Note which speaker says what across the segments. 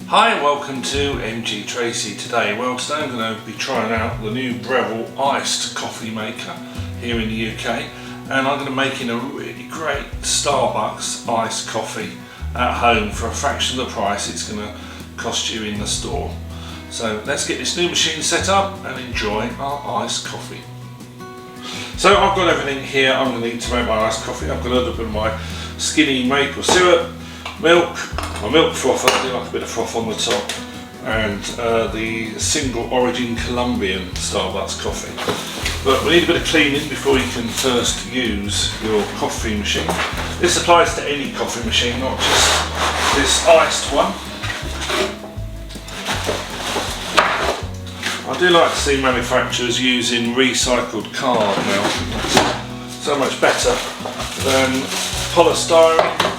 Speaker 1: Hi, welcome to MG Tracy today. Well, today I'm going to be trying out the new Breville Iced Coffee Maker here in the UK, and I'm going to be making a really great Starbucks iced coffee at home for a fraction of the price it's going to cost you in the store. So let's get this new machine set up and enjoy our iced coffee. So I've got everything here I'm going to need to make my iced coffee. I've got a little bit of my skinny maple syrup, milk, my milk froth, I do like a bit of froth on the top, and the single origin Colombian Starbucks coffee. But we need a bit of cleaning before you can first use your coffee machine. This applies to any coffee machine, not just this iced one. I do like to see manufacturers using recycled card now. That's so much better than polystyrene.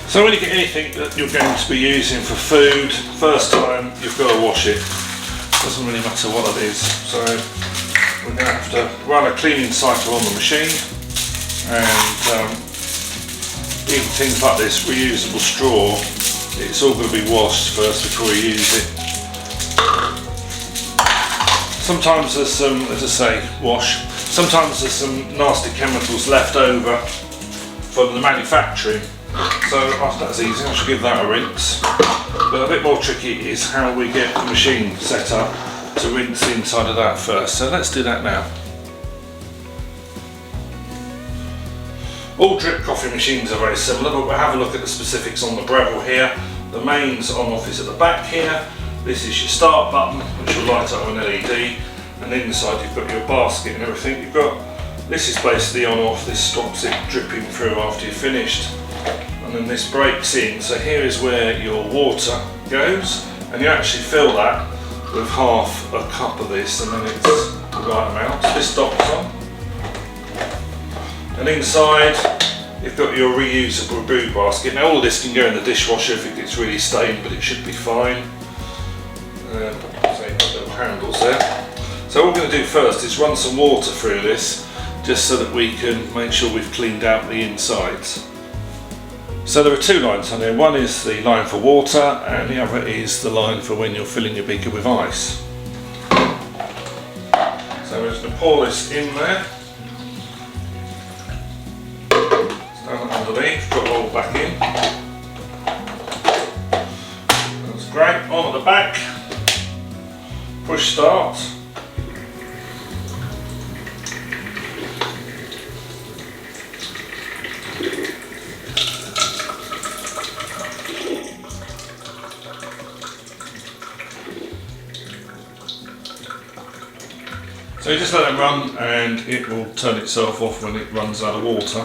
Speaker 1: So when you get anything that you're going to be using for food, first time you've got to wash it. Doesn't really matter what it is. So we're going to have to run a cleaning cycle on the machine, and even things like this reusable straw, it's all going to be washed first before you use it. Sometimes there's some, as I say, sometimes there's some nasty chemicals left over from the manufacturing. So after that's easy, I should give that a rinse. But a bit more tricky is how we get the machine set up to rinse the inside of that first. So let's do that now. All drip coffee machines are very similar, but we'll have a look at the specifics on the Breville here. The mains on-off is at the back here. This is your start button, which will light up an LED, and inside you've got your basket and everything. You've got, this is basically on-off. This stops it dripping through after you've finished. And then this breaks in, so here is where your water goes, and you actually fill that with half a cup of this, and then it's the right amount. This stops on, and inside you've got your reusable brew basket. Now all of this can go in the dishwasher if it gets really stained, but it should be fine. So you've got little handles there. So what we're going to do first is run some water through this, just so that we can make sure we've cleaned out the insides. So there are two lines on there. One is the line for water, and the other is the line for when you're filling your beaker with ice. So we're just going to pour this in there. Stand it underneath, put it all back in. That's great. On at the back, push start. So you just let it run, and it will turn itself off when it runs out of water.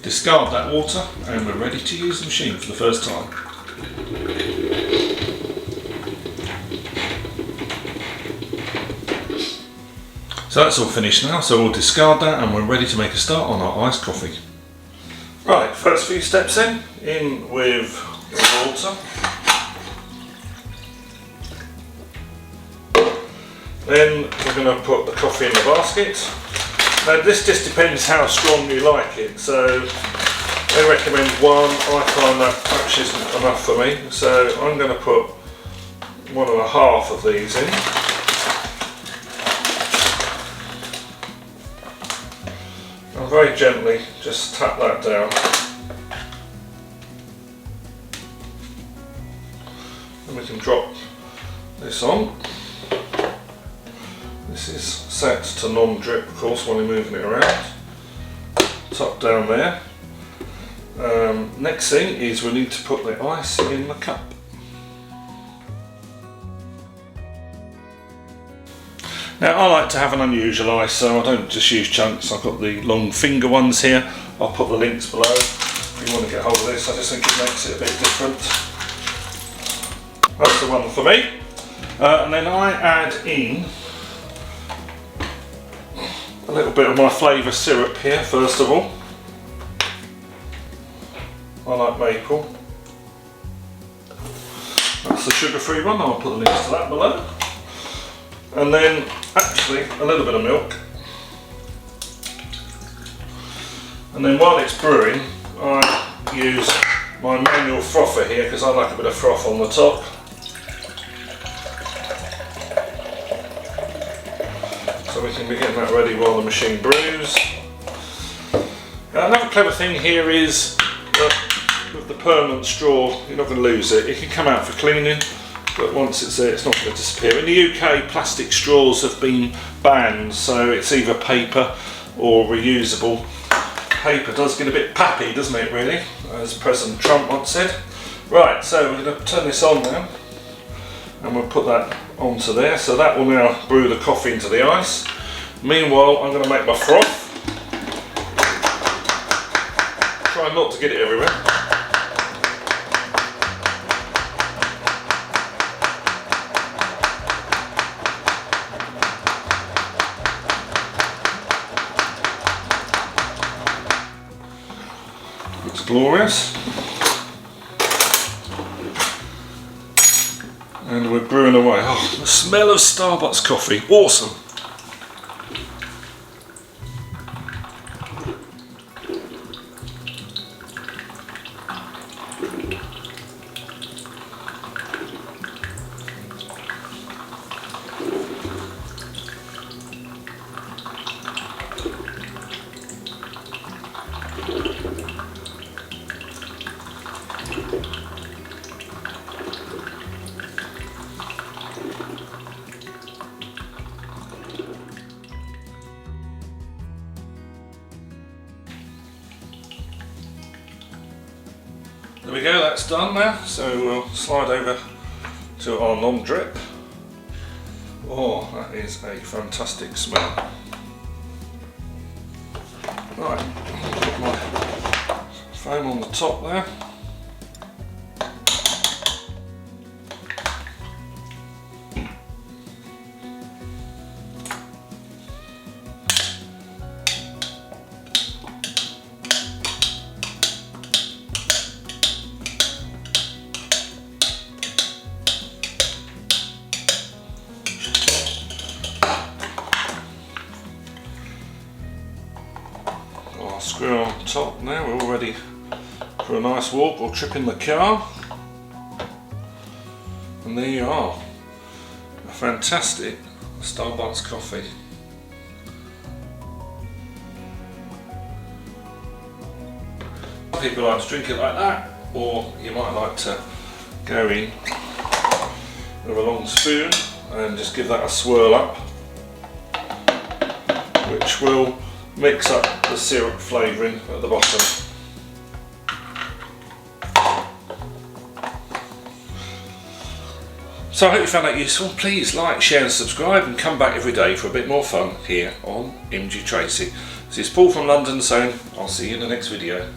Speaker 1: Discard that water, and we're ready to use the machine for the first time. So that's all finished now, so we'll discard that, and we're ready to make a start on our iced coffee. Right, first few steps in with the water. Then we're going to put the coffee in the basket. Now this just depends how strong you like it, so they recommend one. I find that actually isn't enough for me, so I'm going to put 1.5 of these in. And very gently just tap that down. And we can drop this on. This is set to non-drip, of course, when we're moving it around. Top down there. Next thing is we need to put the ice in the cup. Now I like to have an unusual ice, so I don't just use chunks. I've got the long finger ones here. I'll put the links below if you want to get hold of this. I just think it makes it a bit different. That's the one for me. And then I add in a little bit of my flavour syrup here first of all. I like maple. That's that's the sugar-free one. I'll put the links to that below. And then actually a little bit of milk. And then while it's brewing, I use my manual frother here because I like a bit of froth on the top. So we can be getting that ready while the machine brews. Another clever thing here is that with the permanent straw, you're not going to lose it. It can come out for cleaning, but once it's there, it's not going to disappear. In the UK, plastic straws have been banned, so it's either paper or reusable. Paper does get a bit pappy, doesn't it, really, as President Trump once said. Right, so we're going to turn this on now, and we'll put that onto there. So that will now brew the coffee into the ice. Meanwhile, I'm going to make my froth. Try not to get it everywhere. Looks glorious. And we're brewing away. Oh, the smell of Starbucks coffee, awesome. There we go, that's done now, so we'll slide over to our non-drip. Oh, that is a fantastic smell. Right, put my foam on the top there. Screw on top now, we're all ready for a nice walk or trip in the car. And there you are, a fantastic Starbucks coffee. Some people like to drink it like that, or you might like to go in with a long spoon and just give that a swirl up, which will mix up the syrup flavouring at the bottom. So I hope you found that useful. Please like, share and subscribe, and come back every day for a bit more fun here on MG Tracy. This is Paul from London saying I'll see you in the next video.